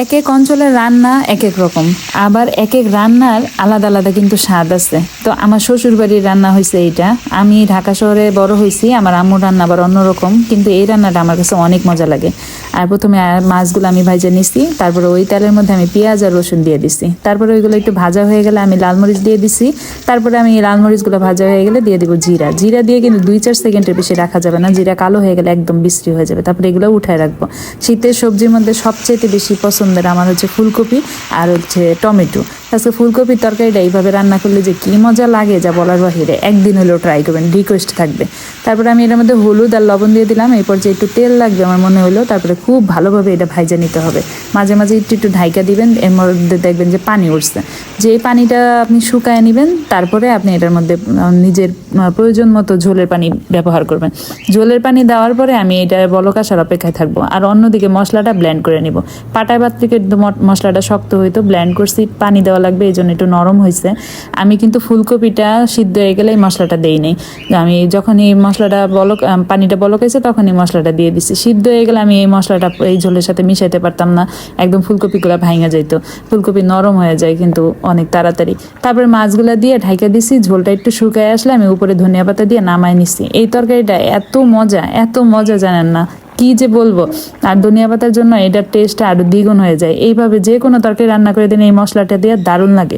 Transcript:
এক এক অঞ্চলের রান্না এক এক রকম, আবার এক এক রান্নার আলাদা আলাদা কিন্তু স্বাদ আছে। তো আমার শ্বশুর বাড়ির রান্না হয়েছে এইটা। আমি ঢাকা শহরে বড় হয়েছি, আমার আম্মুর রান্না আবার অন্যরকম, কিন্তু এই রান্নাটা আমার কাছে অনেক মজা লাগে। আর প্রথমে মাছগুলো আমি ভাজা নিছি, তারপরে ওই তেলের মধ্যে আমি পেঁয়াজ আর রসুন দিয়ে দিছি, তারপরে ওইগুলো একটু ভাজা হয়ে গেলে আমি লাল মরিচ দিয়ে দিছি, তারপরে আমি লাল মরিচগুলো ভাজা হয়ে গেলে দিয়ে দিব জিরা। জিরা দিয়ে কিন্তু 2-4 সেকেন্ডের বেশি রাখা যাবে না, জিরা কালো হয়ে গেলে একদম বিশ্রী হয়ে যাবে। তারপরে এগুলো উঠায় রাখবো। শীতের সবজির মধ্যে সবচেয়ে বেশি পছন্দের আমার হচ্ছে ফুলকপি আর হচ্ছে টমেটো। আজকে ফুলকপির তরকারিটা এইভাবে রান্না করলে যে কি মজা লাগে যা বলার বাহিরে, একদিন হলেও ট্রাই করবেন, রিকোয়েস্ট থাকবে। তারপরে আমি এটার মধ্যে হলুদ আর লবণ দিয়ে দিলাম, এরপর যে একটু তেল লাগবে আমার মনে হলো। তারপরে খুব ভালোভাবে এটা ভাইজা নিতে হবে, মাঝে মাঝে একটু একটু ঢাইকা দিবেন, এর মধ্যে দেখবেন যে পানি উঠছে, যে পানিটা আপনি শুকায় নেবেন। তারপরে আপনি এটার মধ্যে নিজের প্রয়োজন মতো ঝোলের পানি ব্যবহার করবেন। ঝোলের পানি দেওয়ার পরে আমি এটা বলক আসার অপেক্ষায় থাকবো, আর অন্যদিকে মশলাটা ব্লেন্ড করে নিব। পাটায় বাত থেকে মশলাটা শক্ত হইতো, ব্লেন্ড করছি, পানি দেওয়া লাগবে, এই জন্য একটু নরম হয়েছে। আমি কিন্তু ফুলকপিটা সিদ্ধ হয়ে গেলে এই মশলাটা দেই নাই, আমি যখন এই মশলাটা পানিটা বলক হয়েছে তখনই মশলাটা দিয়ে দিছি। সিদ্ধ হয়ে গেলে আমি এই মশলাটা এই ঝোলের সাথে মিশাইতে পারতাম না, একদম ফুলকপিগুলো ভাঙা যাইত, ফুলকপি নরম হয়ে যায় কিন্তু অনেক তাড়াতাড়ি। তারপরে মাছগুলা দিয়ে ঢাইকা দিছি, ঝোলটা একটু শুকায় আসলে আমি উপরে ধনিয়া পাতা দিয়ে নামায় নিছি। এই তরকারিটা এত মজা, এত মজা জানেন না কি যে বলবো। আর ধনিয়া পাতার জন্য এটার টেস্টটা আরো দ্বিগুণ হয়ে যায়। এইভাবে যে কোনো তরকারি রান্না করে দিন এই মশলাটা দিয়ে, দারুণ লাগে।